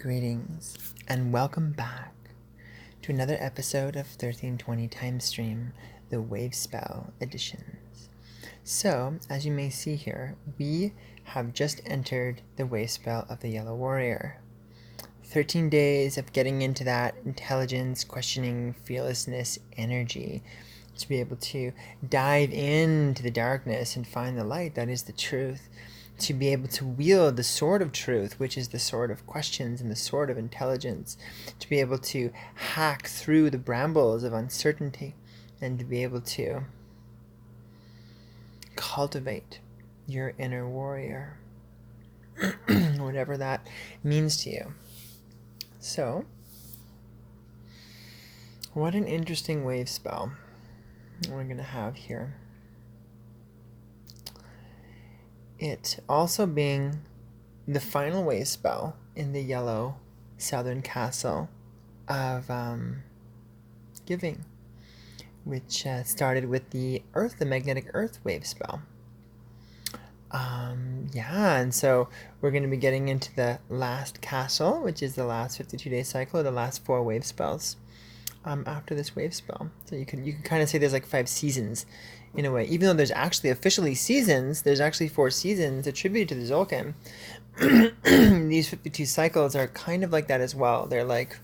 Greetings and welcome back to another episode of 1320 Time Stream, the Wavespell editions. So, as you may see here, we have just entered the Wavespell of the Yellow Warrior. 13 days of getting into that intelligence, questioning, fearlessness, energy to be able to dive into the darkness and find the light that is the truth. To be able to wield the sword of truth, which is the sword of questions and the sword of intelligence, to be able to hack through the brambles of uncertainty, and to be able to cultivate your inner warrior, whatever that means to you. So, what an interesting wave spell we're going to have here. It also being the final wave spell in the yellow southern castle of giving, which started with the magnetic earth wave spell. And so we're going to be getting into the last castle, which is the last 52-day cycle, or the last 4 wave spells after this wave spell. So you can kind of say there's like 5 seasons in a way. Even though there's actually officially seasons, there's actually 4 seasons attributed to the Zolkin. These 52 cycles are kind of like that as well. They're like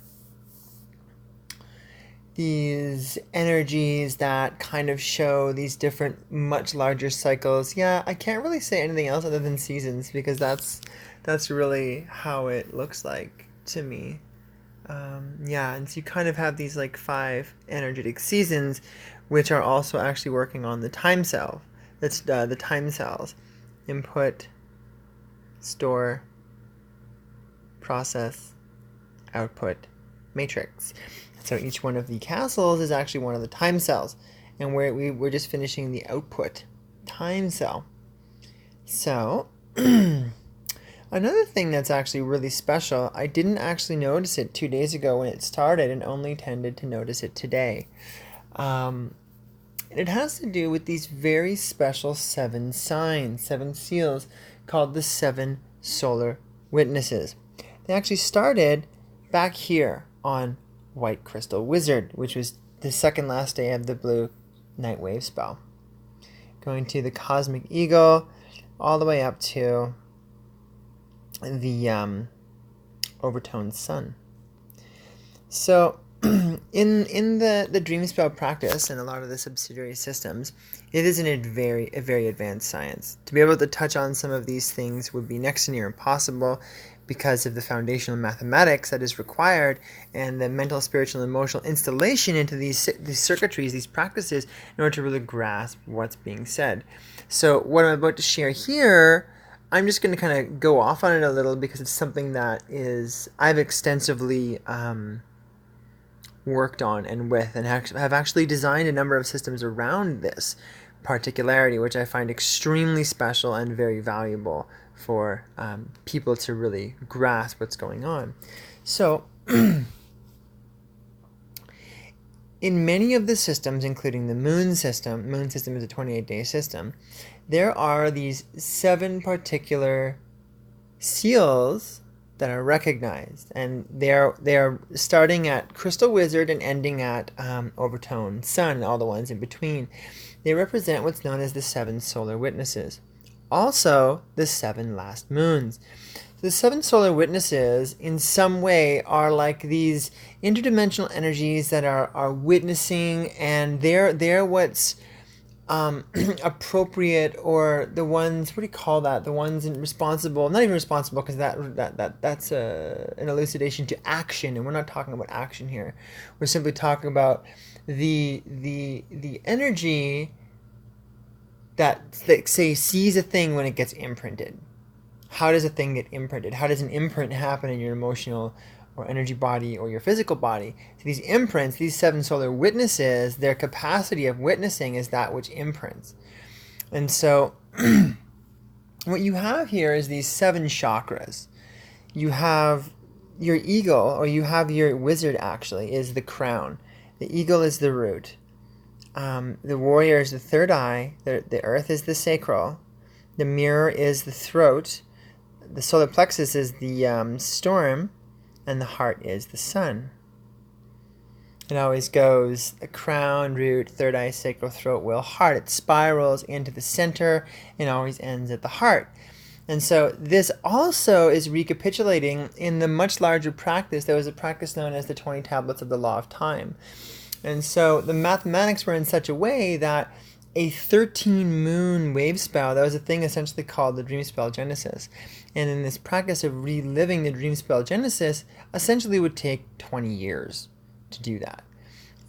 these energies that kind of show these different, much larger cycles. Yeah, I can't really say anything else other than seasons, because that's really how it looks like to me. And so you kind of have these like 5 energetic seasons, which are also actually working on the time cell. That's the time cells: input, store, process, output, matrix. So each one of the castles is actually one of the time cells, and we're just finishing the output time cell. So another thing that's actually really special, I didn't actually notice it 2 days ago when it started, and only tended to notice it today. It has to do with these very special 7 signs, 7 seals, called the 7 solar witnesses. They actually started back here on White Crystal Wizard, which was the second last day of the blue night wave spell. Going to the Cosmic Eagle, all the way up to the overtoned sun. So in the dream spell practice and a lot of the subsidiary systems, it is a very advanced science. To be able to touch on some of these things would be next to near impossible, because of the foundational mathematics that is required and the mental, spiritual, and emotional installation into these circuitries, these practices, in order to really grasp what's being said. So what I'm about to share here, I'm just going to kind of go off on it a little, because it's something that I've extensively worked on and with, and have actually designed a number of systems around this particularity, which I find extremely special and very valuable for people to really grasp what's going on. So in many of the systems, including the moon system is a 28-day system, there are these 7 particular seals that are recognized, and they're starting at Crystal Wizard and ending at Overtone Sun, and all the ones in between. They represent what's known as the 7 solar witnesses. Also, the 7 last moons. The 7 solar witnesses, in some way, are like these interdimensional energies that are witnessing, and they're what's appropriate, or the ones, what do you call that? The ones responsible, not even responsible, because that's an elucidation to action, and we're not talking about action here. We're simply talking about the energy that say sees a thing when it gets imprinted. How does a thing get imprinted? How does an imprint happen in your emotional or energy body or your physical body? So these imprints, these 7 solar witnesses, their capacity of witnessing is that which imprints. And so what you have here is these 7 chakras. You have your eagle, or you have your wizard actually, is the crown. The eagle is the root. The warrior is the third eye. The earth is the sacral. The mirror is the throat. The solar plexus is the storm. and the heart is the sun. It always goes the crown, root, third eye, sacral, throat, will, heart. It spirals into the center and always ends at the heart. And so this also is recapitulating in the much larger practice. There was a practice known as the 20 tablets of the law of time. And so the mathematics were in such a way that a 13 moon wave spell, that was a thing essentially called the dream spell genesis. And in this practice of reliving the dream spell genesis, essentially would take 20 years to do that.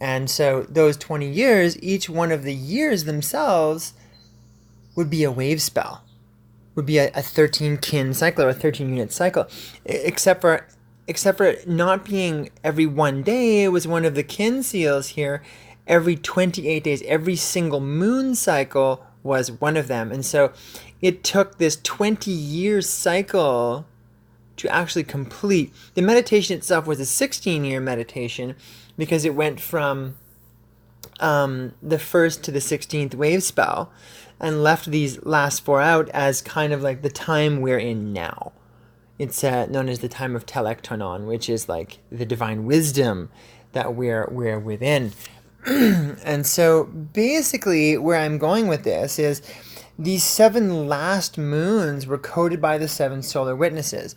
And so those 20 years, each one of the years themselves would be a wave spell, would be a 13 kin cycle or a 13 unit cycle, except for it not being every one day. It was one of the kin seals here. Every 28 days, every single moon cycle was one of them. And so it took this 20-year cycle to actually complete. The meditation itself was a 16-year meditation because it went from the first to the 16th wave spell and left these last 4 out as kind of like the time we're in now. It's known as the time of telektonon, which is like the divine wisdom that we're within. And so basically where I'm going with this is these 7 last moons were coded by the 7 solar witnesses.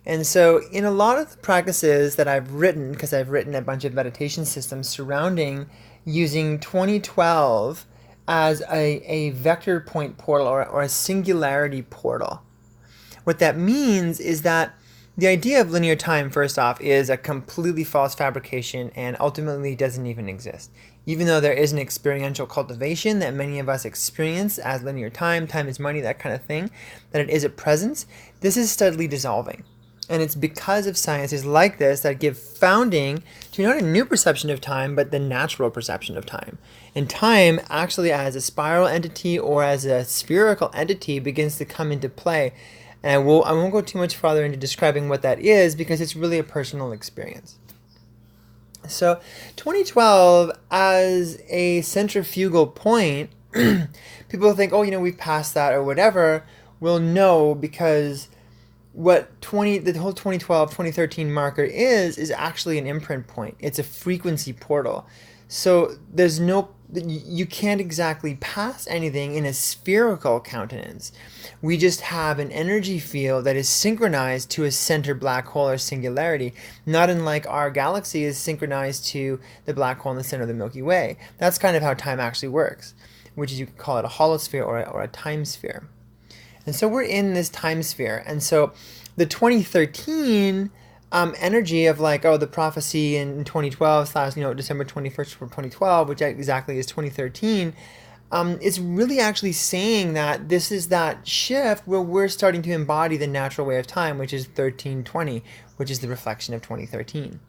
And so in a lot of the practices that I've written, because I've written a bunch of meditation systems surrounding using 2012 as a vector point portal or a singularity portal. What that means is that the idea of linear time, first off, is a completely false fabrication and ultimately doesn't even exist. Even though there is an experiential cultivation that many of us experience as linear time, time is money, that kind of thing, that it is a presence, this is steadily dissolving. And it's because of sciences like this that give founding to not a new perception of time, but the natural perception of time. And time, actually as a spiral entity or as a spherical entity, begins to come into play. And I won't go too much farther into describing what that is because it's really a personal experience. So 2012 as a centrifugal point, people think, oh, we've passed that or whatever. Well, no, because what the whole 2012, 2013 marker is actually an imprint point. It's a frequency portal. So you can't exactly pass anything in a spherical countenance. We just have an energy field that is synchronized to a center black hole or singularity, not unlike our galaxy is synchronized to the black hole in the center of the Milky Way. That's kind of how time actually works, which is, you could call it a holosphere or a time sphere. And so we're in this time sphere. And so the 2013 energy of the prophecy in 2012 / December 21st for 2012, which exactly is 2013, is really actually saying that this is that shift where we're starting to embody the natural way of time, which is 1320, which is the reflection of 2013.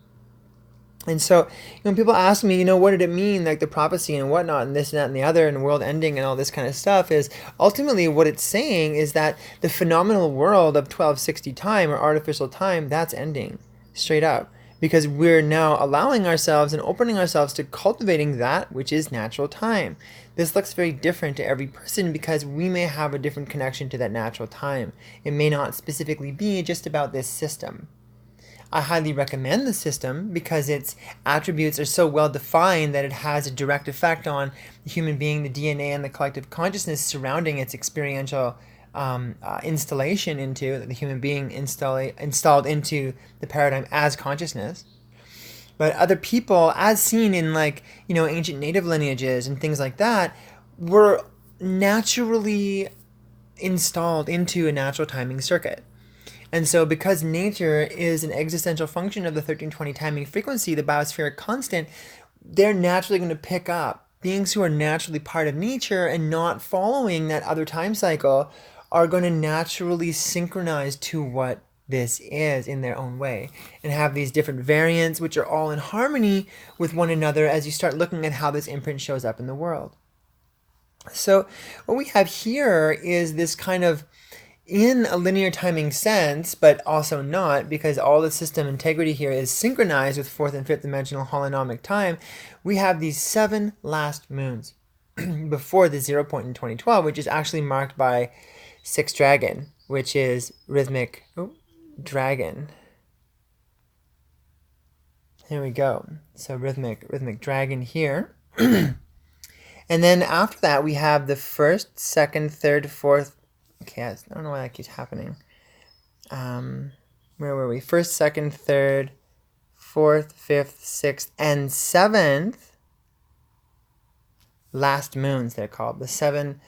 And so when people ask me, what did it mean, like the prophecy and whatnot, and this and that and the other, and the world ending and all this kind of stuff, is ultimately what it's saying is that the phenomenal world of 1260 time or artificial time, that's ending straight up. Because we're now allowing ourselves and opening ourselves to cultivating that which is natural time. This looks very different to every person because we may have a different connection to that natural time. It may not specifically be just about this system. I highly recommend the system because its attributes are so well defined that it has a direct effect on the human being, the DNA, and the collective consciousness surrounding its experiential installation into the human being installed into the paradigm as consciousness. But other people, as seen in ancient native lineages and things like that, were naturally installed into a natural timing circuit. And so because nature is an existential function of the 1320 timing frequency, the biospheric constant, they're naturally going to pick up. Beings who are naturally part of nature and not following that other time cycle are going to naturally synchronize to what this is in their own way and have these different variants which are all in harmony with one another as you start looking at how this imprint shows up in the world. So what we have here is this kind of in a linear timing sense, but also not, because all the system integrity here is synchronized with 4th and 5th dimensional holonomic time. We have these 7 last moons before the 0 point in 2012, which is actually marked by 6 dragon, which is rhythmic dragon. Here we go. So rhythmic dragon here. And then after that, we have the first, second, third, fourth. Okay, I don't know why that keeps happening. Where were we? First, second, third, fourth, fifth, sixth, and seventh last moons, they're called. The seven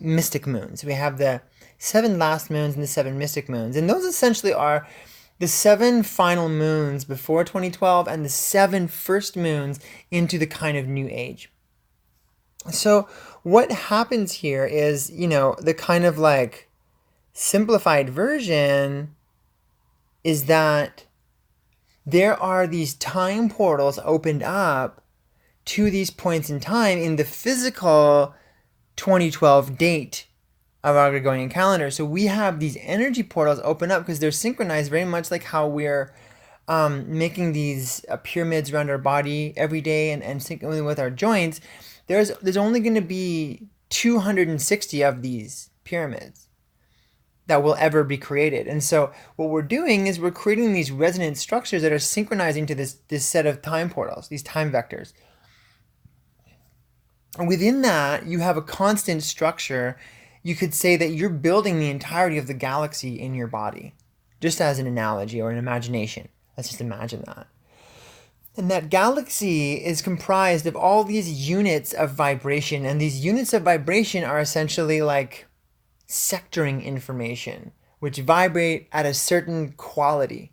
mystic moons. We have the 7 last moons and the 7 mystic moons. And those essentially are the 7 final moons before 2012 and the 7 first moons into the kind of new age. So what happens here is, the kind of like simplified version is that there are these time portals opened up to these points in time in the physical 2012 date of our Gregorian calendar. So we have these energy portals open up because they're synchronized very much like how we're making these pyramids around our body every day and synchronizing with our joints. There's only going to be 260 of these pyramids that will ever be created. And so what we're doing is we're creating these resonant structures that are synchronizing to this set of time portals, these time vectors. And within that, you have a constant structure. You could say that you're building the entirety of the galaxy in your body, just as an analogy or an imagination. Let's just imagine that. And that galaxy is comprised of all these units of vibration. And these units of vibration are essentially like sectoring information, which vibrate at a certain quality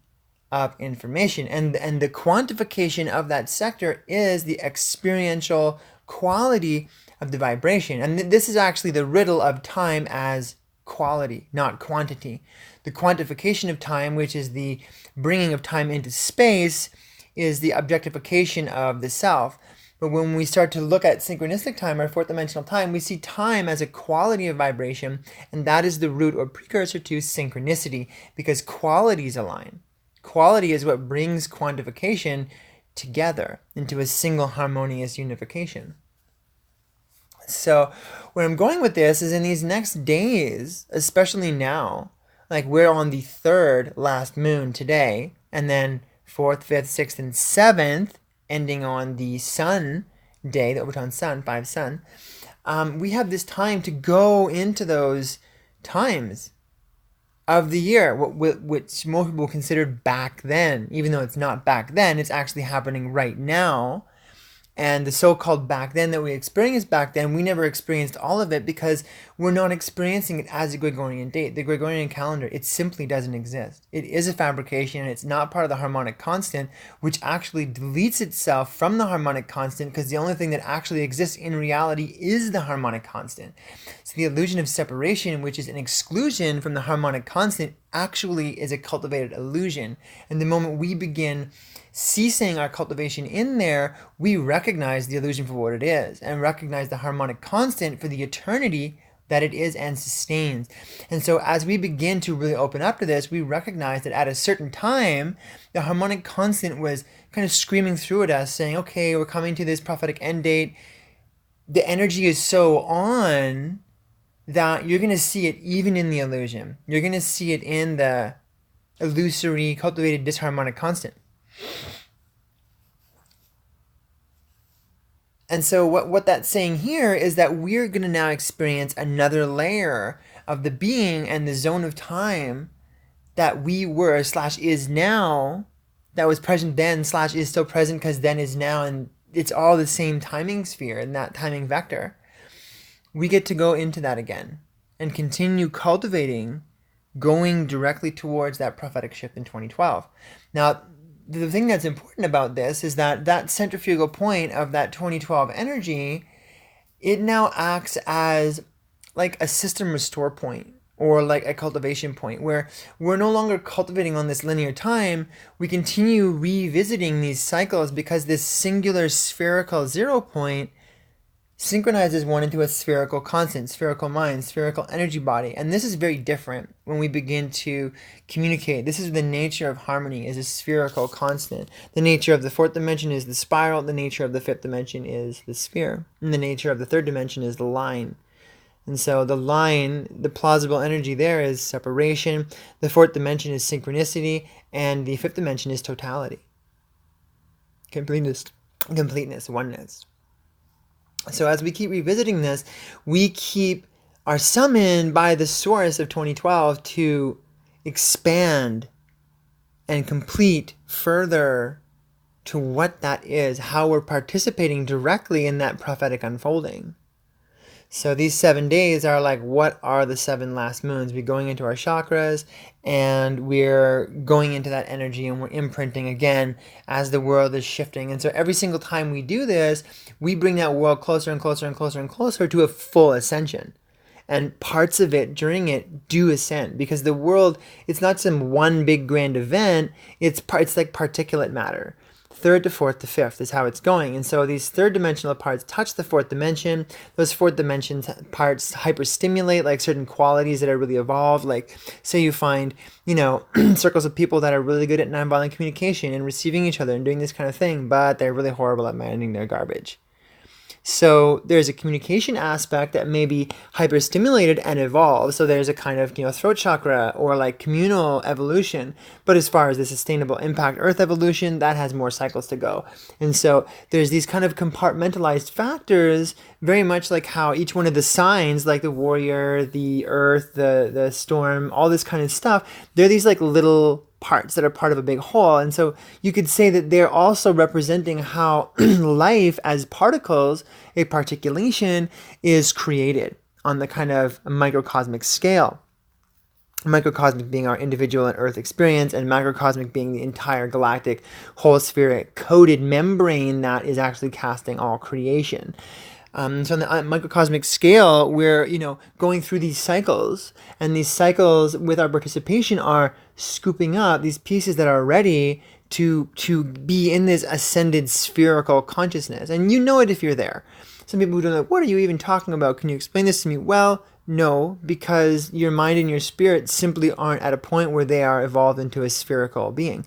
of information. And the quantification of that sector is the experiential quality of the vibration. And this is actually the riddle of time as quality, not quantity. The quantification of time, which is the bringing of time into space, is the objectification of the self. But when we start to look at synchronistic time or fourth dimensional time, we see time as a quality of vibration, and that is the root or precursor to synchronicity, because qualities align. Quality is what brings quantification together into a single harmonious unification. So where I'm going with this is in these next days, especially now, like we're on the 3rd last moon today, and then 4th, 5th, 6th, and 7th, ending on the sun day, the overtone sun, 5 sun, we have this time to go into those times of the year, which most people considered back then. Even though it's not back then, it's actually happening right now. And the so-called back then that we experienced back then, we never experienced all of it because we're not experiencing it as a Gregorian date. The Gregorian calendar, it simply doesn't exist. It is a fabrication, and it's not part of the harmonic constant, which actually deletes itself from the harmonic constant because the only thing that actually exists in reality is the harmonic constant. So the illusion of separation, which is an exclusion from the harmonic constant, actually is a cultivated illusion. And the moment we begin ceasing our cultivation in there, we recognize the illusion for what it is and recognize the harmonic constant for the eternity that it is and sustains. And so as we begin to really open up to this, we recognize that at a certain time, the harmonic constant was kind of screaming through at us saying, okay, we're coming to this prophetic end date. The energy is so on that you're going to see it even in the illusion. You're going to see it in the illusory, cultivated, disharmonic constant. And so what that's saying here is that we're going to now experience another layer of the being and the zone of time that we were / is now, that was present then / is still present because then is now, and it's all the same timing sphere and that timing vector. We get to go into that again and continue cultivating, going directly towards that prophetic shift in 2012. Now, the thing that's important about this is that centrifugal point of that 2012 energy, it now acts as like a system restore point or like a cultivation point where we're no longer cultivating on this linear time. We continue revisiting these cycles because this singular spherical 0 point synchronizes one into a spherical constant, spherical mind, spherical energy body. And this is very different when we begin to communicate. This is the nature of harmony, is a spherical constant. The nature of the 4th dimension is the spiral. The nature of the 5th dimension is the sphere. And the nature of the 3rd dimension is the line. And so the line, the plausible energy there is separation. The 4th dimension is synchronicity. And the 5th dimension is totality. completeness, oneness. So as we keep revisiting this, we are summoned by the source of 2012 to expand and complete further to what that is, how we're participating directly in that prophetic unfolding. So these 7 days are like, what are the 7 last moons? We're going into our chakras and we're going into that energy and we're imprinting again as the world is shifting. And so every single time we do this, we bring that world closer and closer and closer and closer to a full ascension. And parts of it during it do ascend, because the world, it's not some one big grand event, it's like particulate matter. Third to fourth to fifth is how it's going. And so these third dimensional parts touch the fourth dimension. Those fourth dimension parts hyperstimulate like certain qualities that are really evolved. Like say you find, circles of people that are really good at nonviolent communication and receiving each other and doing this kind of thing, but they're really horrible at managing their garbage. So there's a communication aspect that may be hyperstimulated and evolved. So there's a kind of, throat chakra or like communal evolution. But as far as the sustainable impact earth evolution, that has more cycles to go. And so there's these kind of compartmentalized factors, very much like how each one of the signs, like the warrior, the earth, the storm, all this kind of stuff, they're these like little parts that are part of a big whole. And so you could say that they're also representing how life as particles, a particulation, is created on the kind of microcosmic scale. Microcosmic being our individual and earth experience, and macrocosmic being the entire galactic whole spheric coded membrane that is actually casting all creation. So on the microcosmic scale, we're, going through these cycles, and these cycles with our participation are scooping up these pieces that are ready to be in this ascended spherical consciousness. And you know it if you're there. Some people who don't know, what are you even talking about? Can you explain this to me? Well, no, because your mind and your spirit simply aren't at a point where they are evolved into a spherical being.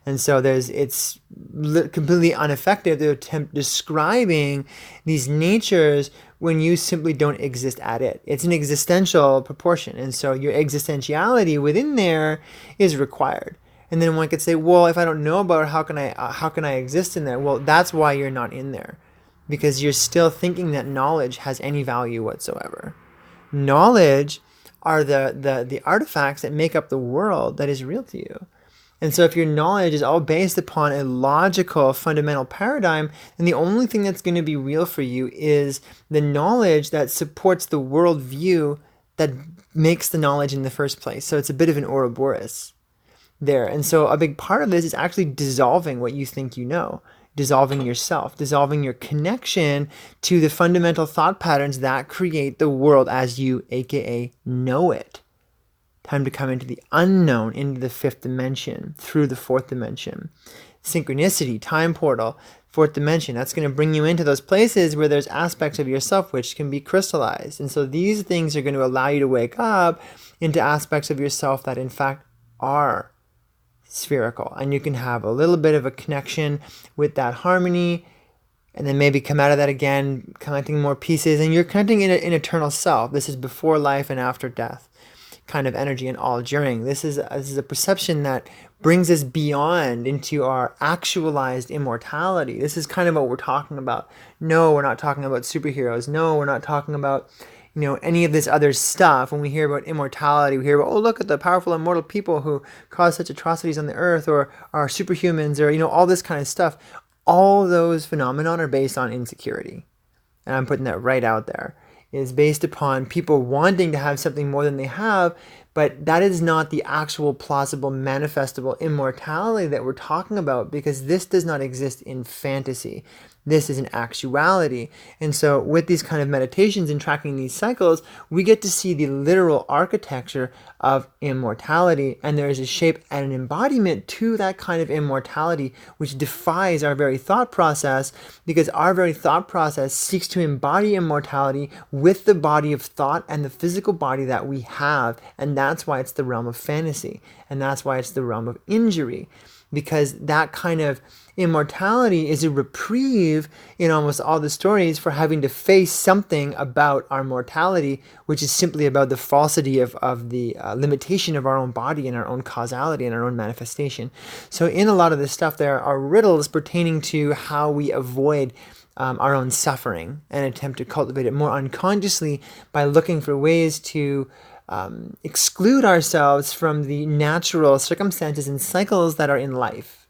And so it's completely ineffective to attempt describing these natures when you simply don't exist at it. It's an existential proportion. And so your existentiality within there is required. And then one could say, well, if I don't know about it, how can I exist in there? Well, that's why you're not in there, because you're still thinking that knowledge has any value whatsoever. Knowledge are the artifacts that make up the world that is real to you. And so if your knowledge is all based upon a logical, fundamental paradigm, then the only thing that's going to be real for you is the knowledge that supports the worldview that makes the knowledge in the first place. So it's a bit of an Ouroboros there. And so a big part of this is actually dissolving what you think you know, dissolving yourself, dissolving your connection to the fundamental thought patterns that create the world as you, aka, know it. Time to come into the unknown, into the fifth dimension, through the fourth dimension. Synchronicity, time portal, fourth dimension. That's going to bring you into those places where there's aspects of yourself which can be crystallized. And so these things are going to allow you to wake up into aspects of yourself that in fact are spherical. And you can have a little bit of a connection with that harmony, and then maybe come out of that again, connecting more pieces. And you're connecting in an eternal self. This is before life and after death kind of energy, and all during. This is a perception that brings us beyond into our actualized immortality. This is kind of what we're talking about. No, we're not talking about superheroes. No, we're not talking about any of this other stuff. When we hear about immortality, we hear about, oh, look at the powerful immortal people who cause such atrocities on the earth, or are superhumans, or all this kind of stuff. All those phenomena are based on insecurity. And I'm putting that right out there. Is based upon people wanting to have something more than they have, but that is not the actual plausible, manifestable immortality that we're talking about, because this does not exist in fantasy. This is an actuality. And so with these kind of meditations and tracking these cycles, we get to see the literal architecture of immortality. And there is a shape and an embodiment to that kind of immortality, which defies our very thought process, because our very thought process seeks to embody immortality with the body of thought and the physical body that we have. And that's why it's the realm of fantasy. And that's why it's the realm of injury. because that kind of immortality is a reprieve in almost all the stories for having to face something about our mortality, which is simply about the falsity of the limitation of our own body and our own causality and our own manifestation. So in a lot of this stuff, there are riddles pertaining to how we avoid our own suffering and attempt to cultivate it more unconsciously by looking for ways to exclude ourselves from the natural circumstances and cycles that are in life,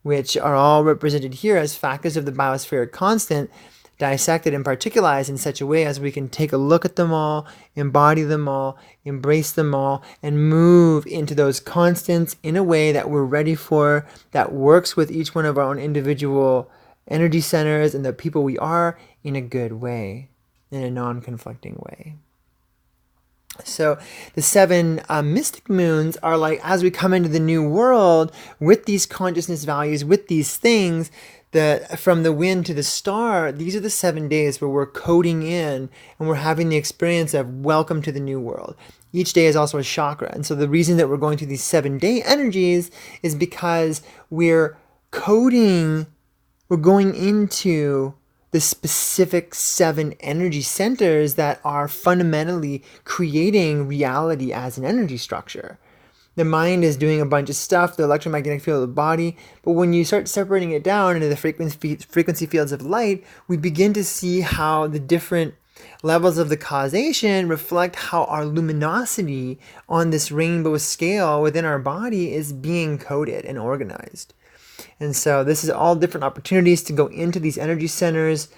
which are all represented here as factors of the biospheric constant, dissected and particularized in such a way as we can take a look at them all, embody them all, embrace them all, and move into those constants in a way that we're ready for, that works with each one of our own individual energy centers and the people we are in a good way, in a non-conflicting way. So the 7 mystic moons are like, as we come into the new world with these consciousness values, with these things, from the wind to the star, these are the 7 days where we're coding in and we're having the experience of welcome to the new world. Each day is also a chakra. And so the reason that we're going through these 7-day energies is because we're coding, we're going into the specific 7 energy centers that are fundamentally creating reality as an energy structure. The mind is doing a bunch of stuff, the electromagnetic field of the body, but when you start separating it down into the frequency fields of light, we begin to see how the different levels of the causation reflect how our luminosity on this rainbow scale within our body is being coded and organized. And so this is all different opportunities to go into these energy centers,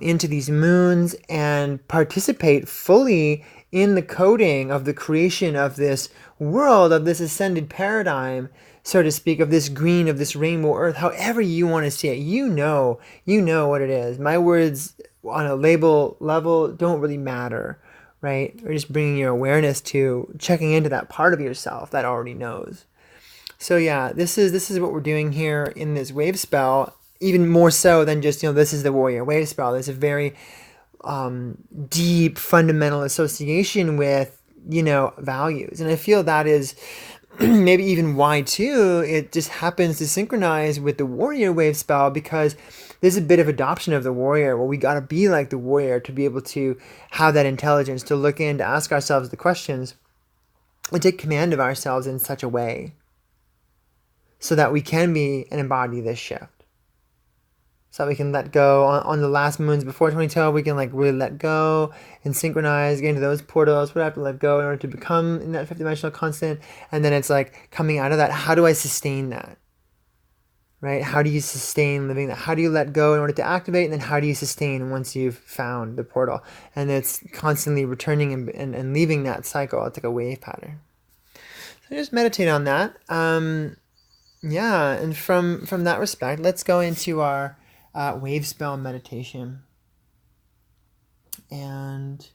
into these moons, and participate fully in the coding of the creation of this world, of this ascended paradigm, so to speak, of this green, of this rainbow earth, however you want to see it. You know what it is. My words on a label level don't really matter, right? We're just bringing your awareness to checking into that part of yourself that already knows. So yeah, this is what we're doing here in this Wavespell, even more so than just, this is the warrior Wavespell. There's a very deep fundamental association with, values. And I feel that is maybe even why too, it just happens to synchronize with the warrior Wavespell, because there's a bit of adoption of the warrior. Well, we got to be like the warrior to be able to have that intelligence, to look in, to ask ourselves the questions, and take command of ourselves in such a way so that we can be and embody this shift. So that we can let go on the last moons before 2012, we can really let go and synchronize, get into those portals. What do I have to let go in order to become in that 5th-dimensional constant? And then it's coming out of that, how do I sustain that? Right? How do you sustain living that? How do you let go in order to activate? And then how do you sustain once you've found the portal? And it's constantly returning and leaving that cycle. It's like a wave pattern. So just meditate on that. Yeah, and from that respect, let's go into our Wavespell meditation. And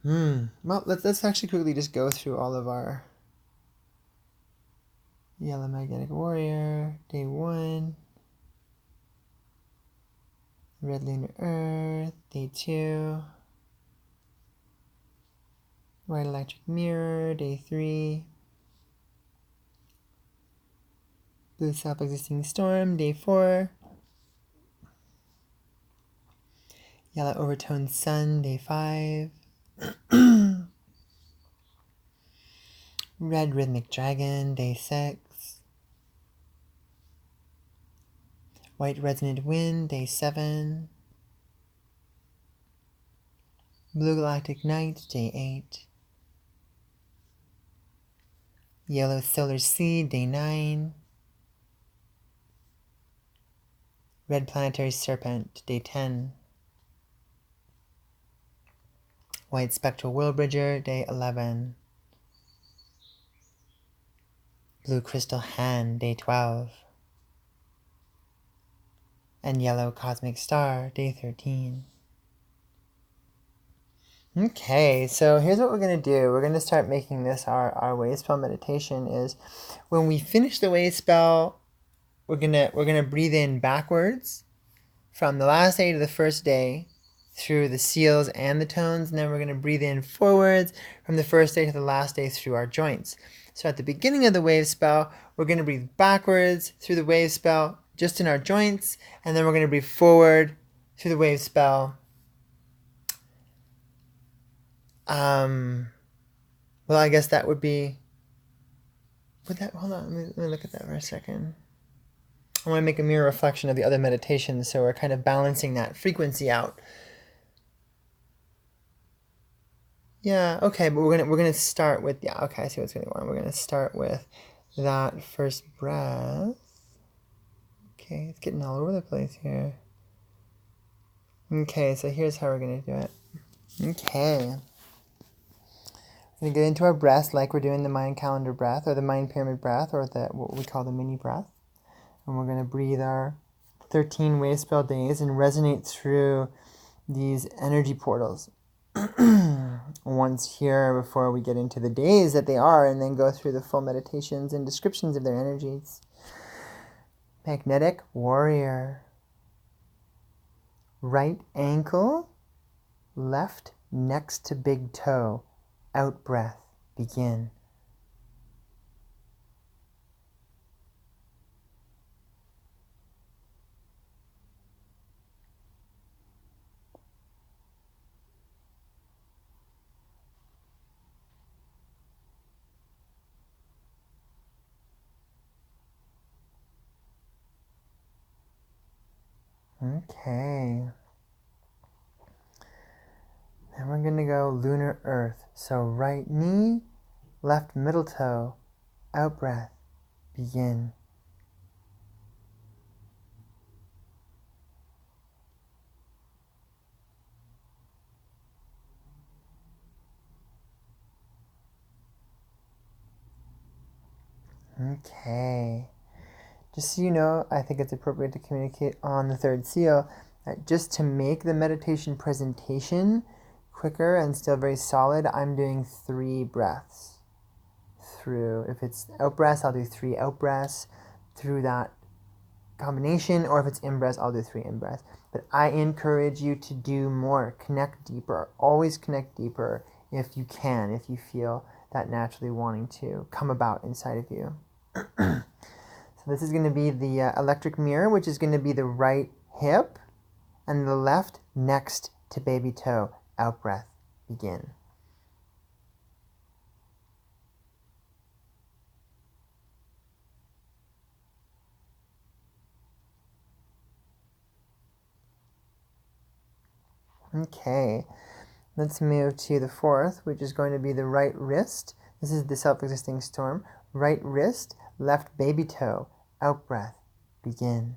well, let's actually quickly just go through all of our Yellow Magnetic Warrior, day 1. Red Lunar Earth, day 2. White Electric Mirror, day 3. Blue Self-Existing Storm, day 4. Yellow Overtoned Sun, day 5. Red Rhythmic Dragon, day 6. White Resonant Wind, day 7. Blue Galactic Night, day 8. Yellow Solar Seed, day 9. Red Planetary Serpent, day 10. White Spectral Will Bridger, day 11. Blue Crystal Hand, day 12. And Yellow Cosmic Star, day 13. Okay, so here's what we're going to do. We're going to start making this our Wavespell meditation. Is when we finish the Wavespell, we're gonna breathe in backwards from the last day to the first day through the seals and the tones, and then we're going to breathe in forwards from the first day to the last day through our joints. So at the beginning of the wave spell, we're going to breathe backwards through the wave spell, just in our joints, and then we're going to breathe forward through the wave spell. Well, I guess that would be. Hold on, let me look at that for a second. I want to make a mirror reflection of the other meditations, so we're kind of balancing that frequency out. Yeah, okay, but we're gonna start with, yeah, okay, I see what's going on. We're gonna start with that first breath. Okay, it's getting all over the place here. Okay, so here's how we're gonna do it. Okay. We're gonna get into our breaths like we're doing the mind calendar breath, or the mind pyramid breath, or what we call the mini breath. And we're gonna breathe our 13 Wavespell days and resonate through these energy portals. Once here before we get into the days that they are, and then go through the full meditations and descriptions of their energies. Magnetic warrior. Right ankle, left next to big toe. Out breath. Begin. Okay. Then we're going to go lunar earth. So right knee, left middle toe, out breath, begin. Okay. Just so you know, I think it's appropriate to communicate on the third seal that just to make the meditation presentation quicker and still very solid, I'm doing 3 breaths through. If it's out breaths, I'll do 3 out breaths through that combination, or if it's in breaths, I'll do 3 in breaths. But I encourage you to do more, connect deeper, always connect deeper if you can, if you feel that naturally wanting to come about inside of you. So this is going to be the electric mirror, which is going to be the right hip and the left next to baby toe. Out breath. Begin. Okay, let's move to the fourth, which is going to be the right wrist. This is the self-existing storm. Right wrist, left baby toe. Out breath. Begin.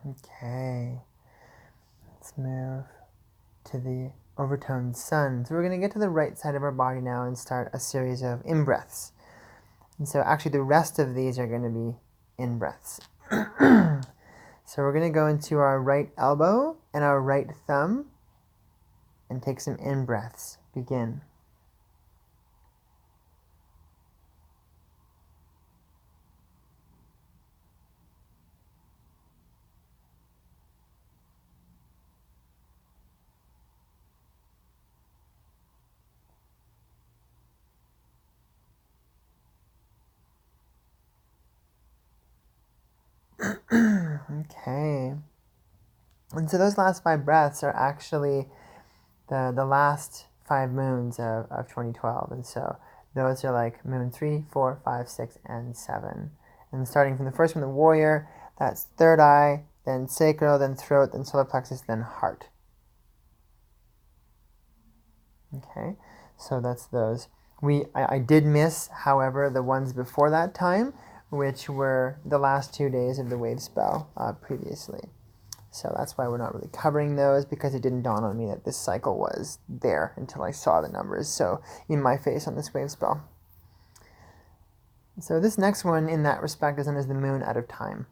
Okay, let's move to the overtoned sun. So we're going to get to the right side of our body now and start a series of in-breaths. And so actually the rest of these are going to be in-breaths. So we're going to go into our right elbow and our right thumb and take some in-breaths. Begin. Okay. And so those last 5 breaths are actually the last 5 moons of 2012. And so those are like moon 3, 4, 5, 6, and 7. And starting from the first one, the warrior, that's third eye, then sacral, then throat, then solar plexus, then heart. Okay, so that's those. I did miss, however, the ones before that time, which were the last 2 days of the Wavespell previously. So that's why we're not really covering those, because it didn't dawn on me that this cycle was there until I saw the numbers so in my face on this Wavespell. So this next one in that respect is known as the moon out of time.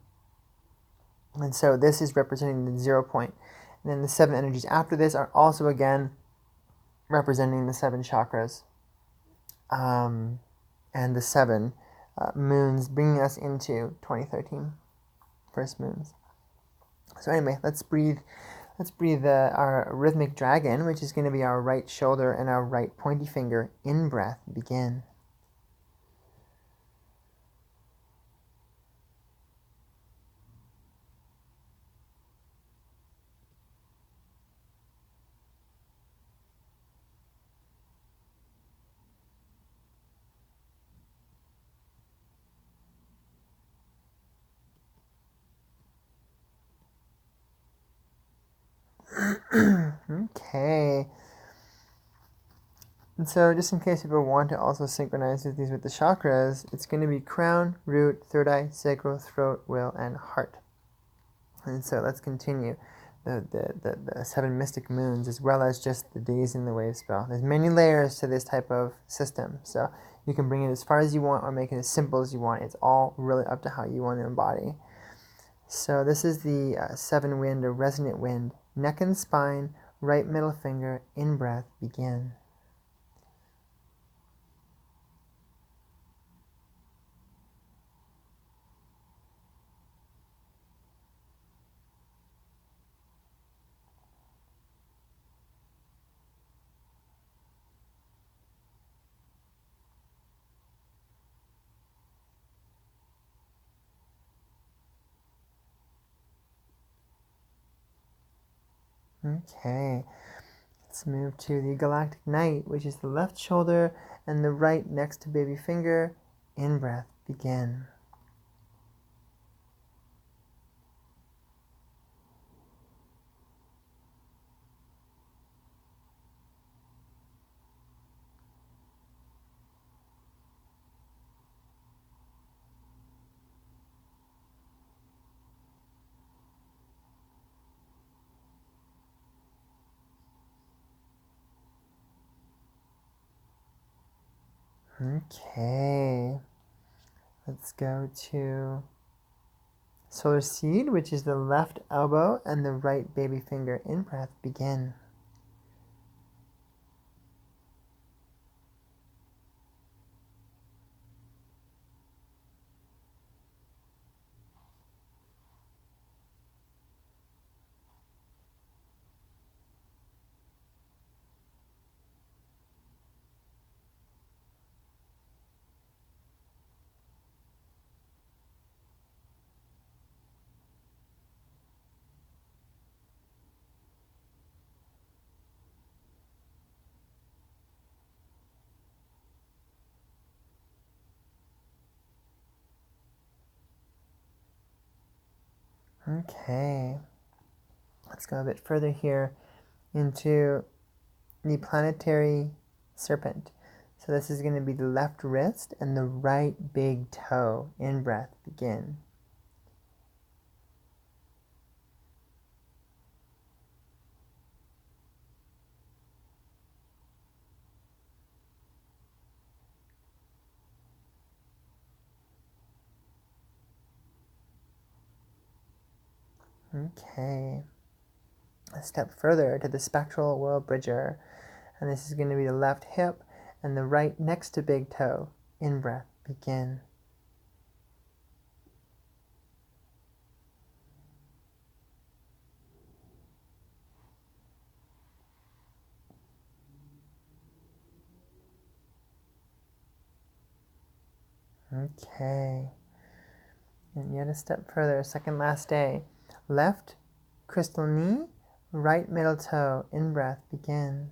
And so this is representing the 0 point. And then the 7 energies after this are also again representing the 7 chakras and the 7 moons, bringing us into 2013. first moons. So anyway, let's breathe our rhythmic dragon, which is going to be our right shoulder and our right pointy finger. In breath, begin. Okay. And so just in case people want to also synchronize these with the chakras, it's going to be crown, root, third eye, sacral, throat, will, and heart. And so let's continue the 7 mystic moons, as well as just the days in the Wavespell. There's many layers to this type of system, so you can bring it as far as you want or make it as simple as you want. It's all really up to how you want to embody. So this is the 7 wind or resonant wind. Neck and spine, right middle finger, in breath, begin. Okay, let's move to the galactic night, which is the left shoulder and the right next to baby finger. In breath, begin. Okay, let's go to solar seed, which is the left elbow and the right baby finger. In breath, begin. Okay, let's go a bit further here into the planetary serpent. So this is going to be the left wrist and the right big toe. In breath, begin. Okay, a step further to the spectral world bridger, and this is going to be the left hip and the right next to big toe. In breath, begin. Okay, and yet a step further, second last day. Left crystal knee, right middle toe. In breath, begin.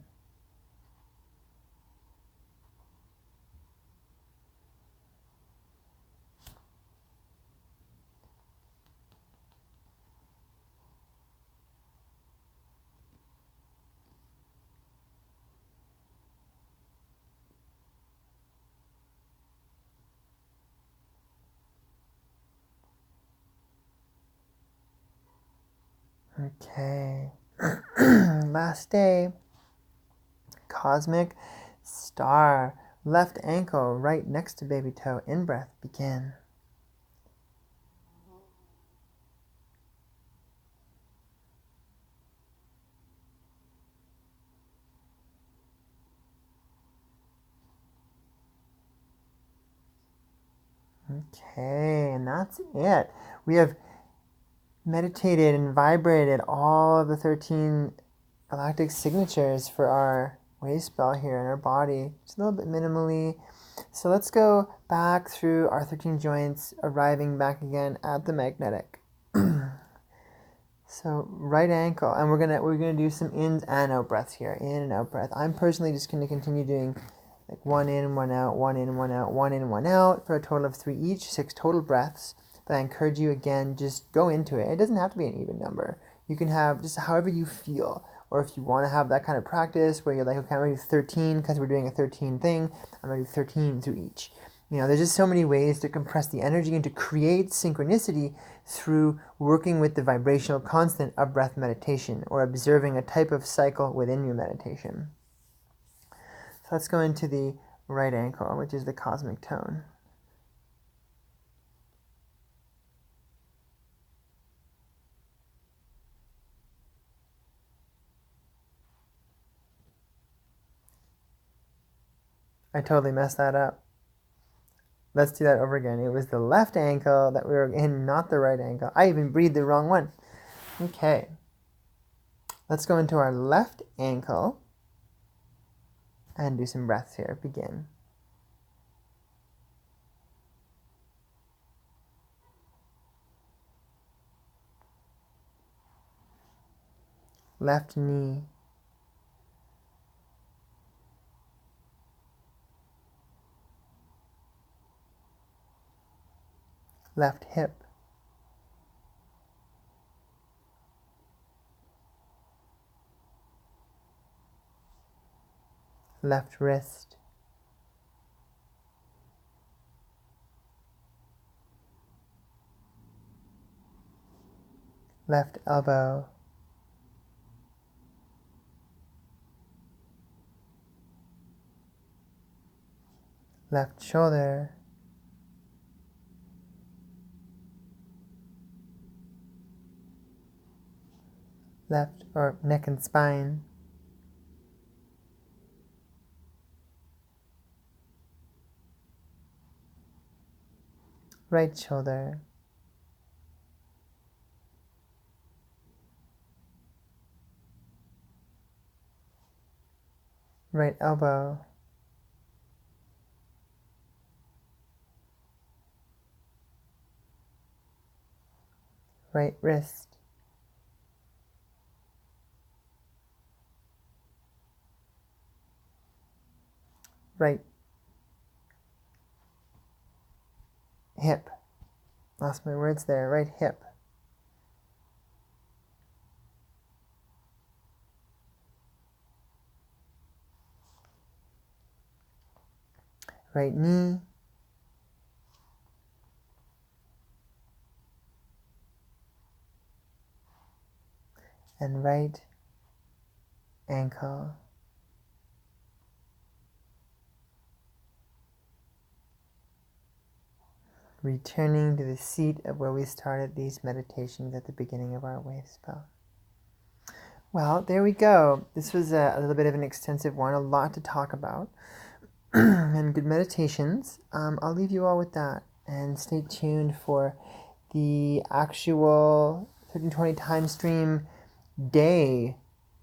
Okay, last day. Cosmic star, left ankle, right next to baby toe. In breath, begin. Okay, and that's it. We have meditated and vibrated all of the 13 galactic signatures for our Wavespell here in our body, just a little bit minimally. So let's go back through our 13 joints, arriving back again at the magnetic. So right ankle, and we're gonna do some in and out breaths here, in and out breath. I'm personally just gonna continue doing like 1 in, 1 out, 1 in, 1 out, 1 in, 1 out for a total of 3 each, 6 total breaths. But I encourage you again, just go into it. It doesn't have to be an even number. You can have just however you feel. Or if you want to have that kind of practice where you're like, okay, I'm going to do 13 because we're doing a 13 thing. I'm going to do 13 through each. You know, there's just so many ways to compress the energy and to create synchronicity through working with the vibrational constant of breath meditation or observing a type of cycle within your meditation. So let's go into the right ankle, which is the cosmic tone. I totally messed that up. Let's do that over again. It was the left ankle that we were in, not the right ankle. I even breathed the wrong one. Okay. Let's go into our left ankle and do some breaths here. Begin. Left knee. Left hip. Left wrist. Left elbow. Left shoulder. Left or neck and spine. Right shoulder. Right elbow. Right wrist. Right hip. Lost my words there. Right hip. Right knee. And right ankle. Returning to the seat of where we started these meditations at the beginning of our Wavespell. Well, there we go. This was a little bit of an extensive one, a lot to talk about, and good meditations. I'll leave you all with that, and stay tuned for the actual 1320 time stream day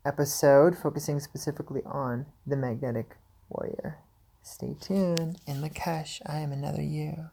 episode, focusing specifically on the magnetic warrior. Stay tuned. In Lakesh, I am another you.